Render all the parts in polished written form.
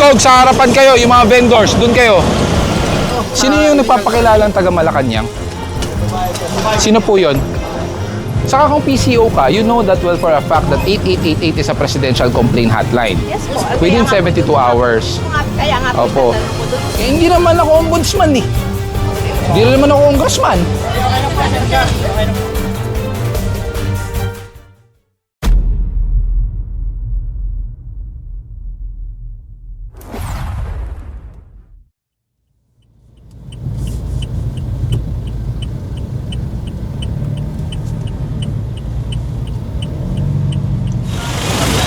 Skog, sa harapan kayo, yung mga vendors, dun kayo. Sino yung nagpapakilalang taga Malacanang? Sino po yun? Saka kung PCO ka, you know that well for a fact that 8888 is a presidential complaint hotline. Yes po. Within 72 hours. Kaya nga po, Opo. tatanong ko doon. Eh, hindi naman ako ombudsman eh. Hindi rin naman ako congressman.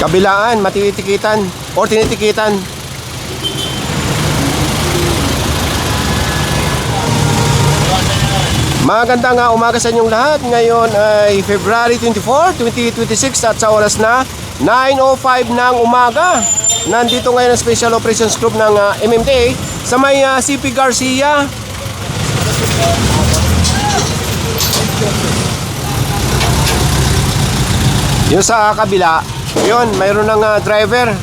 Kabilaan, matititikitan or tinitikitan. Magandang umaga sa inyong lahat. Ngayon ay February 24, 2026 at sa oras na 9:05 ng umaga. Nandito ngayon ang Special Operations Group ng MMDA sa may CP Garcia. Yung sa kabila, yun, mayroon ng driver.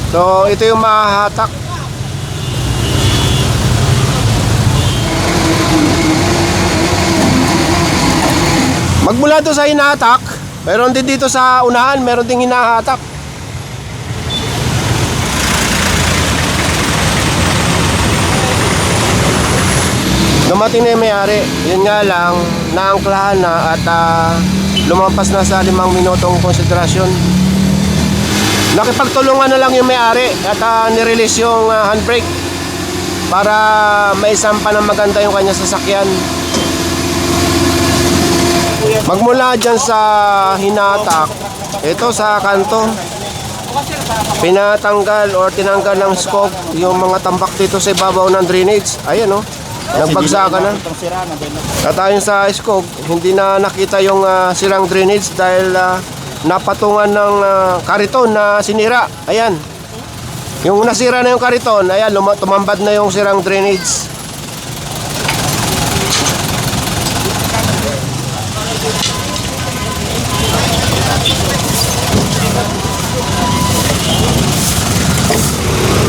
So, ito yung mahahatak. Magmula doon sa hinahatak, mayroon din dito sa unahan, mayroon din hinahatak. Dumating na yung may-ari. Yun nga lang, naangklahan na at lumampas na sa 5 minutong konsiderasyon. Nakipagtulungan na lang yung may-ari at nirelease yung handbrake para maisampa ng maganda yung kanya sasakyan. Magmula dyan sa hinatak, ito sa kanto, pinatanggal or tinanggal ng scope yung mga tambak dito sa ibabaw ng drainage. Ayan o, nagbagsakan na. At ayon sa scope, hindi na nakita yung sirang drainage dahil napatungan ng kariton na sinira. Ayan, yung nasira na yung kariton, ayan, tumambad na yung sirang drainage.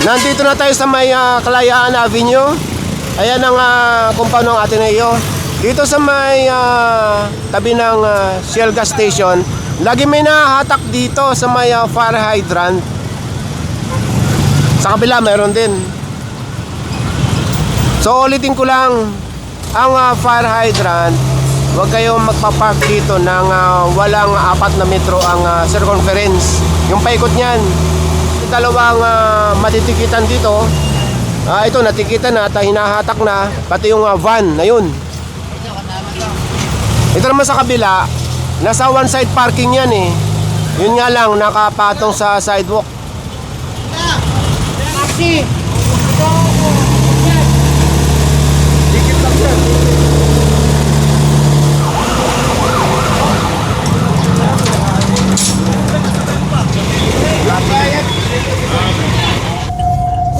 Nandito na tayo sa may Kalayaan Avenue. Ayan ang compound ng Ateneo. Dito sa may tabi ng Shell gas station, lagi may nahahatak dito sa may fire hydrant. Sa kabila mayroon din. So ulitin ko lang, ang fire hydrant, huwag kayong magpapark dito ng walang 4 na metro ang circumference. Yung paikot niyan, dalawang matitikitan dito. Ito natikitan na at hinahatak na, pati yung van na yun. Ito naman sa kabila, nasa one side parking yan eh. Yun nga lang, nakapatong sa sidewalk.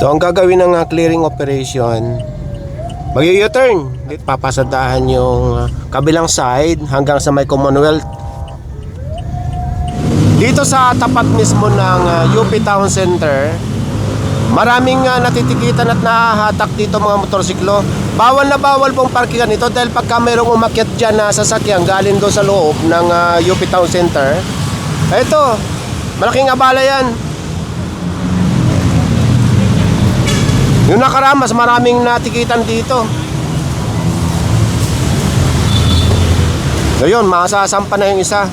So ang gagawin ng clearing operation, mag-u-turn, papasadahan yung kabilang side hanggang sa may Commonwealth. Dito sa tapat mismo ng UP Town Center, maraming natitikitan at nahahatak dito mga motorsiklo. Bawal na bawal pong parkingan ito dahil pagka mayroong umakyat dyan na sasakyan galing doon sa loob ng UP Town Center, ito, malaking abala yan. Yung nakaramas, maraming natikitan dito. So yun, masasampa na yung isa.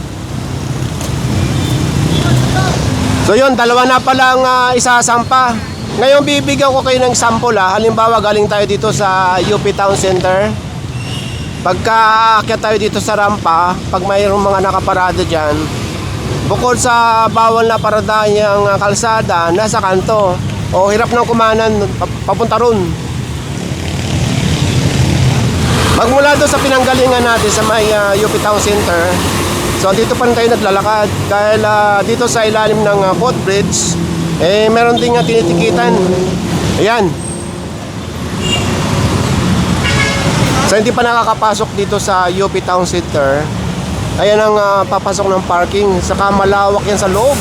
So yun, dalawa na palang isasampa. Ngayon bibigyan ko kayo ng sample Halimbawa galing tayo dito sa UP Town Center. Pagka aakyat tayo dito sa rampa, pag mayroong mga nakaparada dyan, bukod sa bawal na paradahan yung kalsada, nasa kanto o hirap ng kumanan papunta ron. Magmula doon sa pinanggalingan natin sa may UP Town Center, so dito pa rin tayo naglalakad dahil dito sa ilalim ng footbridge meron din tinitikitan. Ayan, so hindi pa nakakapasok dito sa UP Town Center. Ayan ang papasok ng parking, saka malawak yan sa loob.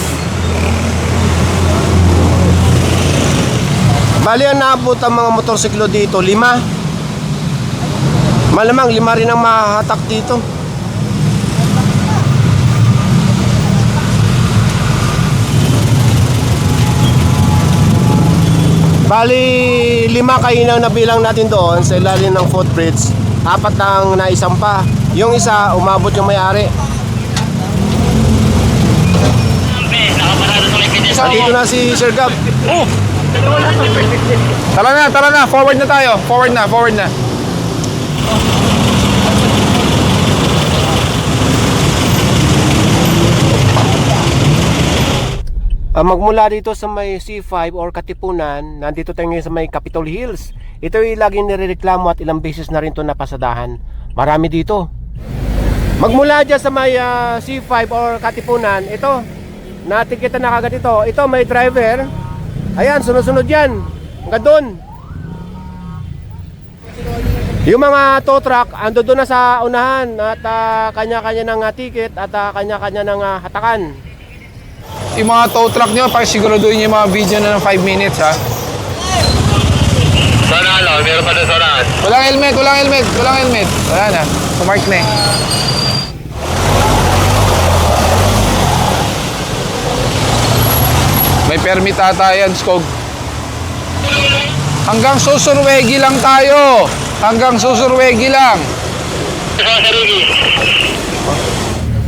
Bali, ang naabot ang mga motorsiklo dito, 5. Malamang 5 rin ang mahatak dito. Bali, 5 kainang nabilang natin doon sa ilalim ng footbridge. 4 ang naisampa. Yung isa, umabot yung may-ari. Dito na si Sir Gab. Oh! Tara na. Forward na tayo. Forward na. Magmula dito sa may C5 or Katipunan, nandito tayo ngayon sa may Capitol Hills. Ito yung laging nirereklamo at ilang beses na rin ito napasadahan. Marami dito. Magmula dyan sa may C5 or Katipunan, ito, natikita na kagad ito. Ito may driver. Ayan, sunod-sunod yan. Hanggang doon. Yung mga tow truck, ando doon na sa unahan at kanya-kanya ng ticket at kanya-kanya ng hatakan. Yung mga tow truck nyo, pakisiguraduhin yung mga video na ng 5 minutes, ha? Sana lang, meron pa doon sa unahan. Walang helmet. Wala na. Pumark na eh. May permit ata yan, Skog. Hanggang Susurwegi lang tayo. Sa Rigi.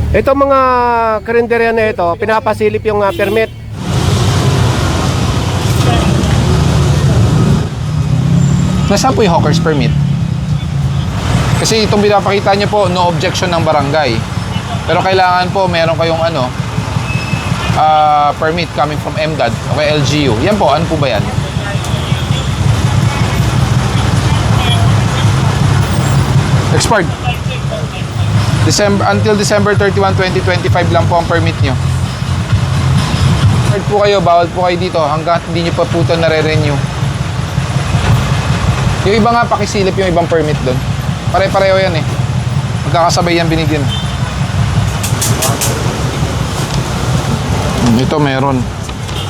Ito mga karinderya na ito, pinapasilip yung permit. Nasaan po yung hawker's permit? Kasi itong pinapakita nyo po, no objection ng barangay. Pero kailangan po meron kayong permit coming from MDAD o kay LGU. Yan po, ano po ba yan? Expired. Until December 31, 2025 lang po ang permit nyo. Expired po kayo, bawal po kayo dito hanggang hindi nyo pa po ito nare-renew. Yung iba nga pakisilip yung ibang permit doon. Pare-pareho yan eh. Magkakasabay yan binigyan. Ito meron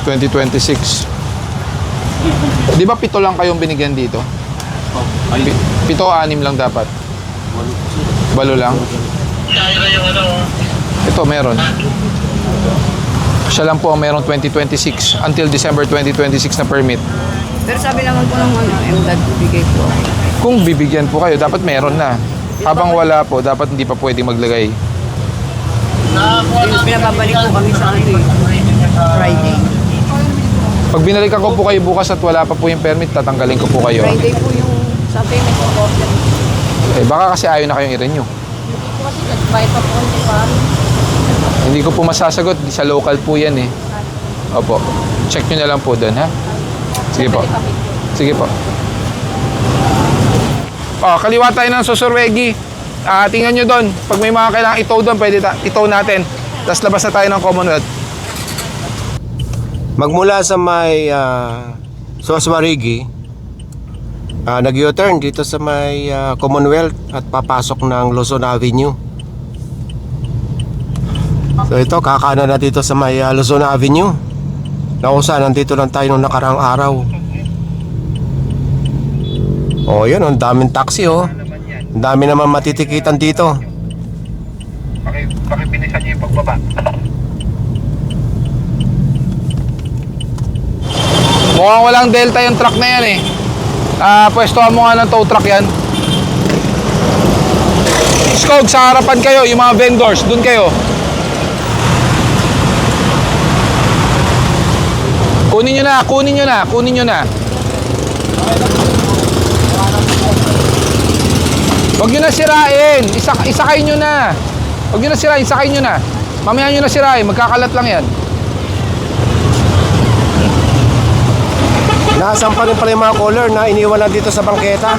2026. Di ba 7 lang kayong binigyan dito? 7 o 6 lang dapat? 8 lang? Ito meron. Siya lang po ang meron 2026 until December 2026 na permit. Pero sabi naman po ng MDAD, bigay po. Kung bibigyan po kayo, dapat meron na. Habang wala po, dapat hindi pa pwede maglagay. Pinababalik po kami sa Friday. Pag binalikan ko po kayo bukas at wala pa po yung permit, tatanggalin ko po kayo. Friday po yung sabi na po. Eh, baka kasi ayaw na kayong i-renew. Kasi nagbayad pa po kami pa. Hindi ko po masasagot, sa local po yan eh. Opo. Check nyo na lang po doon, ha? Sige po. Sige po. Kaliwa tayo ng Susurwegi. Tingnan nyo doon. Pag may mga kailangang itow doon, pwede itow natin. Tapos labas na tayo ng Commonwealth. Magmula sa may Susurwegi, nag-U-turn dito sa may Commonwealth at papasok ng Luzon Avenue. So ito, kakana na dito sa may Luzon Avenue. Nausa, nandito lang tayo nung nakarang araw. Oh, yun, ang daming taxi, oh. Ang dami naman matitikitan dito. Pakipinisan niyo yung pagbaba. Mukhang walang delta yung truck na yan eh. Pwestuhan mo nga ng tow truck yan. Skog, sa harapan kayo, yung mga vendors, dun kayo. Kunin nyo na. Huwag nyo na sirain. Isakay nyo na. Huwag nyo na sirain, isakay nyo na. Mamaya nyo na sirain, magkakalat lang yan. Nakasampa rin pala yung mga color na iniwan na dito sa bangketa.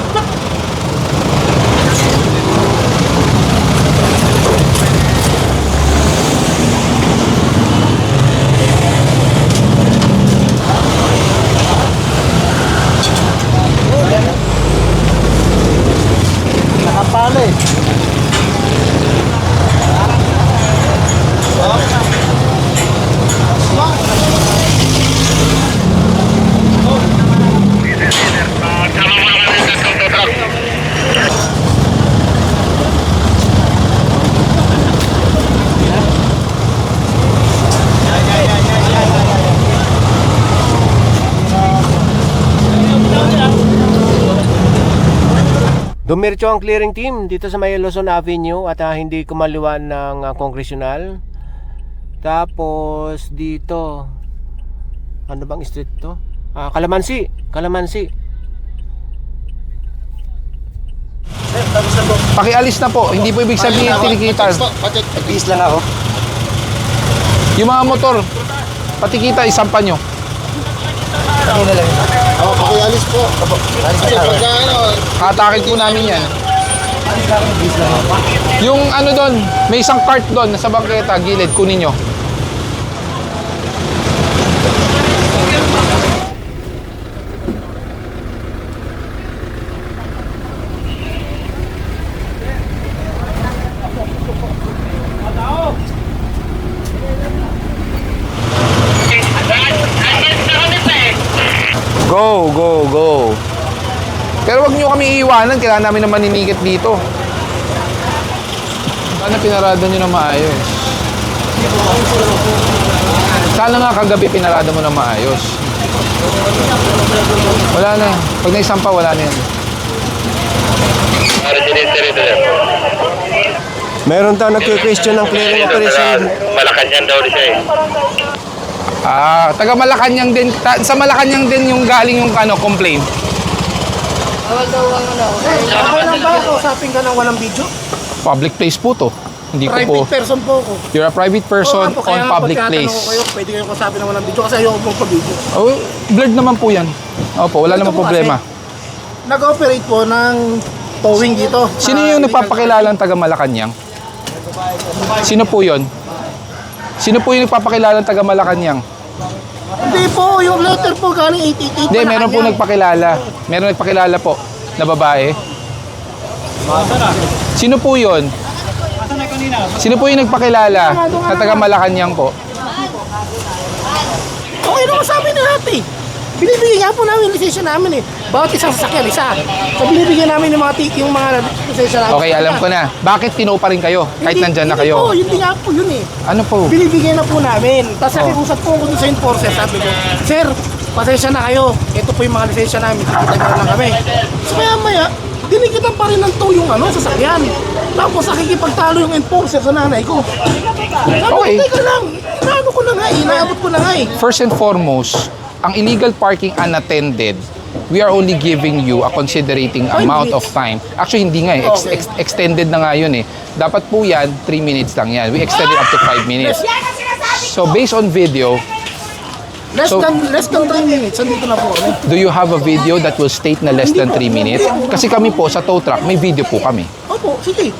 Nakapalo eh. Dumiretso ang clearing team dito sa may Luzon Avenue at hindi kumaliwan ng Congressional. Tapos dito, ano bang street to? Kalamansi. Pakialis na po. Hindi po ibig sabihin tinikitan. Peace lang ako. Yung mga motor, patikita, isampan nyo. Pakialis po. Hatakin po namin yan. Yung ano doon, may isang cart doon sa bangketa, gilid, kunin nyo. Go. Pero wag nyo kami iiwanan, kailangan namin na maninigit dito. Sana pinarada nyo na maayos. Sana nga kagabi pinarada mo na maayos. Wala na. Pag naisampa, wala na yan. Meron daw nagki-question ng clearing operation. Malacanang daw siya eh. Taga Malacanang din. Sa Malacanang din yung galing yung complaint. Bawal daw ang ano. Okay lang ba kausapin ka ng walang video? Public place po to. Hindi ko po. Private person po ako. You're a private person Oo nga po, on kaya nga public pagkatanong place. ko kayo, pwede kayong kausapin ng walang video kasi ayoko pong pa-video. Oh, blurred naman po yan. Opo, wala Ito namang po problema. Nag-operate po ng towing dito. Sino yung nagpapakilalang taga Malacanang? Sino po yon? Sino po yung nagpapakilalang taga Malacanang? Hindi po, yung letter po galing 888. Hindi, meron po nagpakilala. Meron nagpakilala po na babae. Sino po yon? Sino po yung nagpakilala na taga Malacanang po? Okay naman sabi ni ate. Binibigyan nga po namin yung lisensya namin eh. Bawat isang sasakyan, isa. So binibigyan namin yung mga lisensya namin. Okay, alam ko na. Bakit tino pa rin kayo kahit nandyan na kayo? Hindi nga po yun eh. Ano po? Binibigyan na po namin. Tapos nakikusap po ako dun sa enforcer. Sabi ko, Sir, pasensya na kayo. Ito po yung mga lisensya namin. Kikita nyo lang kami. So maya, dinikitan pa rin ng tow yung sasakyan. Tapos nakikipagtalo yung enforcer sa nanay ko. Sabi ko, Okay. teka lang. Inaano ko na nga eh. Inaabot ko na nga eh. First and foremost, ang illegal parking unattended, we are only giving you a considerating amount of time. Actually, hindi nga eh. Extended na nga yun eh. Dapat po yan, 3 minutes lang yan. We extended up to 5 minutes. So, based on video, Less than 3 minutes. Andito na po kami. do you have a video that will state na less than 3 minutes? Kasi kami po, sa tow truck, may video po kami. Opo, sige.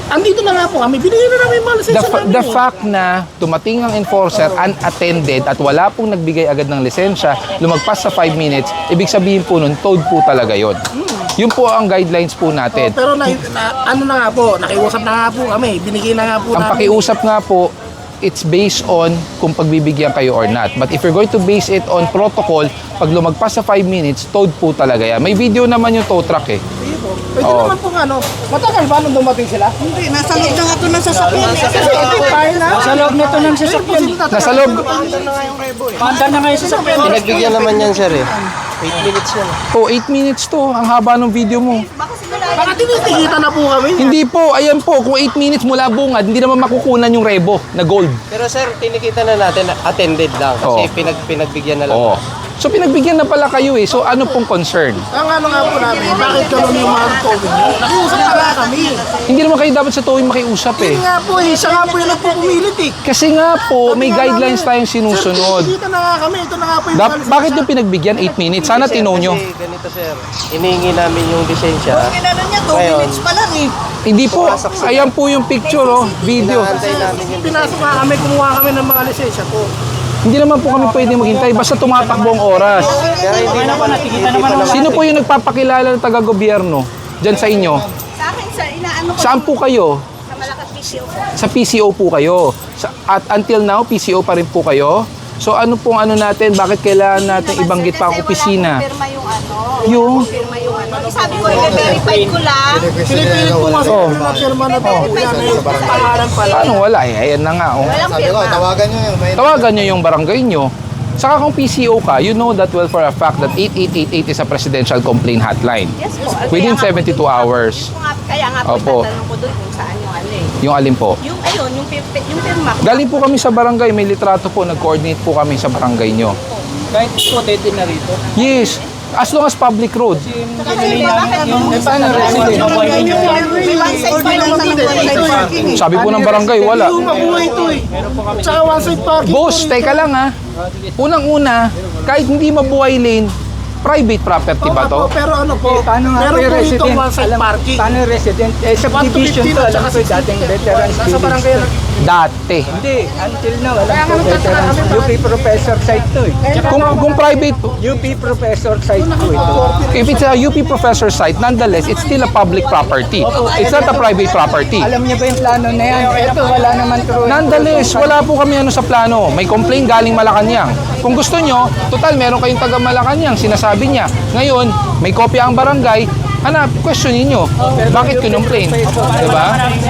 Andito na nga po kami. Binigyan na namin yung mga lisensya namin. The fact na dumating ang enforcer unattended at wala pong nagbigay agad ng lisensya, lumagpas sa 5 minutes, ibig sabihin po nun, towed po talaga yon. Yun po ang guidelines po natin. Pero ano na nga po, nakiusap na nga po kami. Binigay na nga po Ang namin. pakiusap nga po, it's based on kung pagbibigyan kayo or not. But if you're going to base it on protocol, pag lumagpas sa 5 minutes, towed po talaga yan. May video naman yung tow truck eh. Pwede Oo. naman po matagal ba nung dumating sila? Hindi, nasa loob na nga ito ng sasakyan. Kasi ito tayo na. Nasa loob na ito ng sasakyan. Nasa loob. Panda na nga yung sasakyan. Pinagbigyan naman yan, sir eh. 8 minutes yan. Oh, 8 minutes to. Ang haba ng video mo. Baka tinitigita na po kami. Hindi po, ayan po. Kung 8 minutes mula bungad, hindi naman makukunan yung rebo na gold. Pero sir, tinikita na natin attended lang kasi Oo. pinagbigyan na lang. Oo. So pinagbigyan na pala kayo eh. So ano pong concern? Ang ano nga po namin, bakit ganun yung mga towing? Nakiusap na nga kami. Hindi naman kayo dapat sa towing makiusap eh. Yun nga po eh, siya nga po yung nagpupumilit eh. Kasi nga po, may guidelines tayong sinusunod. Sir, tinikita na nga kami. Ito na nga po yung mga lisensya. Bakit yung pinagbigyan 8 minutes? Sana tino nyo. Kasi ganito sir, inihingi namin yung lisensya. Kinano niya, 2 Ngayon, minutes pa lang eh. Hindi po. Ayan po yung picture oh, video. Inaantay namin yung Pinasok nga kami, kumuha kami ng mga lisensya po. Hindi naman po kami pwede maghintay basta tumatakbo ang oras. Kaya hindi naman nakikita naman. Sino po yung nagpapakilala ng taga-gobyerno dyan sa inyo? Sa akin, sa inaano ko Saan po kayo? sa Malakas PCO po. Sa PCO po kayo. At until now, PCO pa rin po kayo. So ano pong ano natin, bakit kailangan natin ibanggit pa ang opisina? Wala yung ano. Yung? Firma yung ano. Sabi ko, i-verify ko lang. Pinipilit po kasi Oo. na firma na to. Yan na yung pangalan pala. Paano wala eh? Ayan na nga oh. Walang firma. Tawagan nyo yung barangay nyo. Saka kung PCO ka, you know that well for a fact that 8888 is a presidential complaint hotline. Yes po. Within Kaya nga po 72 dun nga po, hours. Kaya nga po, Opo. tatanong ko doon kung saan yung ano eh. Yung alin po? Yung ayun, yung pirma ko. Galing po kami sa barangay, may litrato po, nag-coordinate po kami sa barangay nyo. Kahit po, pwede na rito. Yes, as long as public road. Kasi bakit yung Paano resident? may one side pa lang sa nag-one parking eh. Sabi po ng barangay, wala. Yung mabuhay ito eh. Tsaka one side parking. Boss, teka lang ha. Unang-una, kahit hindi mabuhay lane, private property ba to? Pero ano po, Paano nga meron po yung po resident? itong one side Alam, parking. paano yung resident? Eh, 1 to subdivision 15 to, at alam saka ko dating veterans Nasa village barangay to. Dati. Hindi, until now, alam ko veterans. UP professor site to eh. Kung private, UP professor site to ito. if it's a UP professor site, nonetheless, it's still a public property. It's not a private property. Alam niya ba yung plano na yan? Ito, wala naman true. Nonetheless, wala po kami ano sa plano. May complaint galing Malacanang. Kung gusto nyo, total, meron kayong taga Malacanang, sinasabi niya. Ngayon, may kopya ang barangay, hanap, questionin nyo. Bakit kinumplain? Diba?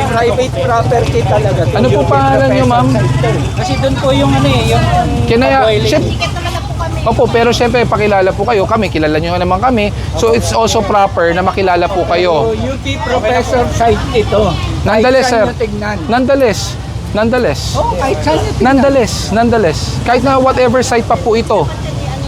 Private property talaga to. Ano po UP pangalan niyo, ma'am? professor site to eh. Kasi doon po yung ano eh, yung Kinaya, boiling. Ticket naman na po kami. Opo, pero syempre pakilala po kayo. Kami, kilala nyo naman kami. So it's also proper na makilala po So, kayo. UP professor site ito. Nonetheless, Kahit sir. saan nyo tignan. Nonetheless. Oh, kahit saan nyo tignan. Nonetheless. Kahit na whatever site pa po ito,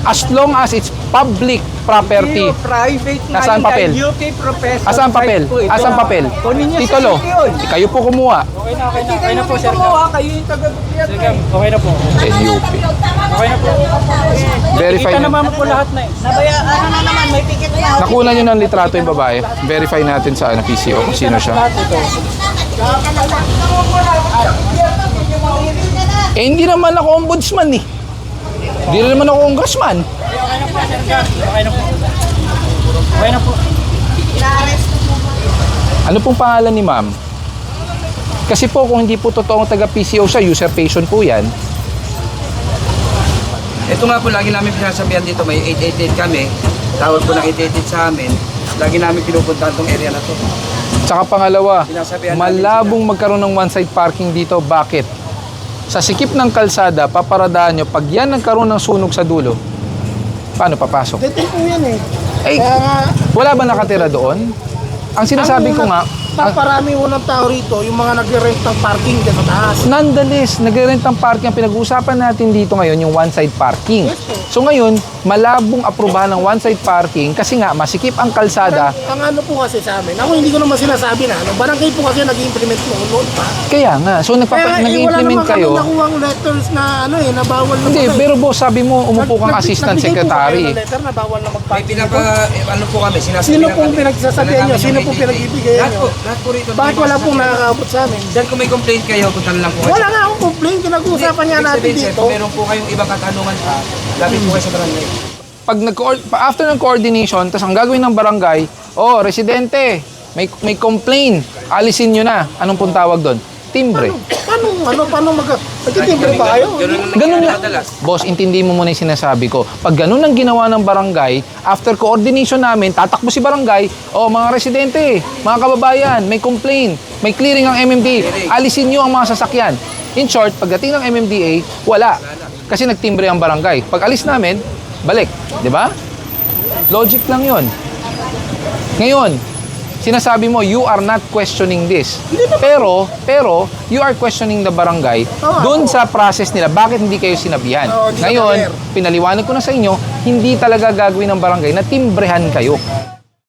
as long as it's public property. Hindi, private na Nasaan yun, papel? dahil UP professor Asan papel? site po ito. Asan papel? Kunin niyo Titulo. sa city yun. Kayo po kumuha. Okay na, okay na po, sir. Kayo yung taga-gobyerno. Sige, okay na po. NUP. Okay na po. Verify Kita nyo. naman po lahat na eh. Ano na naman, may ticket na. Nakuha nyo ng litrato yung babae. Verify natin sa PCO kung sino siya. Eh, hindi naman ako ombudsman eh. Hindi rin naman ako congressman. Okay na po. Okay na po. Ano pong pangalan ni ma'am? Kasi po kung hindi po totoong taga-PCO siya, usurpation po yan. Ito nga po, lagi namin pinasabihan dito, may 888 kami. Tawag po ng 888 sa amin. Lagi namin pinupuntahan tong area na to. Tsaka pangalawa, Sinasabihan namin malabong magkaroon ng one-side parking dito. Bakit? Sa sikip ng kalsada, paparadaan nyo, pag yan nagkaroon ng sunog sa dulo, paano papasok? Dito po yan eh. Eh, Kaya nga, wala ba nakatira doon? Ang sinasabi ko nga, Parami unang tao rito, yung mga nagre-rent ng parking dyan sa taas. nonetheless, nagre-rent ng parking. Ang pinag-uusapan natin dito ngayon, yung one-side parking. So ngayon, malabong aprubahan ng one-side parking kasi nga, masikip ang kalsada. Ang ano po kasi sa amin, ako hindi ko naman sinasabi na, ano, barangay po kasi nag-implement mo noon pa. Kaya nga, so nag-implement kayo. Wala naman kami nakuhang letters na ano eh, na bawal na Hindi, pala eh. pero boss, sabi mo, umupo kang assistant Nagbigay po secretary. kayo ng letter na bawal na May mag-parking. ano po kami, sinasabihan Sino pong kami. pinagsasabihan nyo? Wala Sino namin pong yung pinagbibigyan Lahat nyo? po, lahat po rito. Bakit wala pong nakakaabot sa amin? Sir, kung may complaint kayo, punta na lang po kayo. Wala nga akong complaint, pinag-uusapan nga Ibig natin sabihin, sir, dito. kung meron po kayong ibang katanungan pa, lapit po kayo sa barangay. Pag after ng coordination, tas ang gagawin ng barangay, oh, residente, may complaint, alisin nyo na. Anong pong tawag doon? Timbre. Paano nagtitimbre ba kayo? Ganun lang. Boss, intindi mo muna yung sinasabi ko. Pag ganun ang ginawa ng barangay, after coordination namin, tatakbo si barangay, oh, mga residente, mga kababayan, may complaint, may clearing ang MMDA, alisin nyo ang mga sasakyan. In short, pagdating ng MMDA, wala. Kasi nagtimbre ang barangay. Pag alis namin, balik. Di ba? Logic lang yon. Ngayon, sinasabi mo, you are not questioning this. Pero, you are questioning the barangay doon sa process nila. Bakit hindi kayo sinabihan? Oo, hindi Ngayon, na clear. pinaliwanag ko na sa inyo, hindi talaga gagawin ng barangay na timbrehan kayo.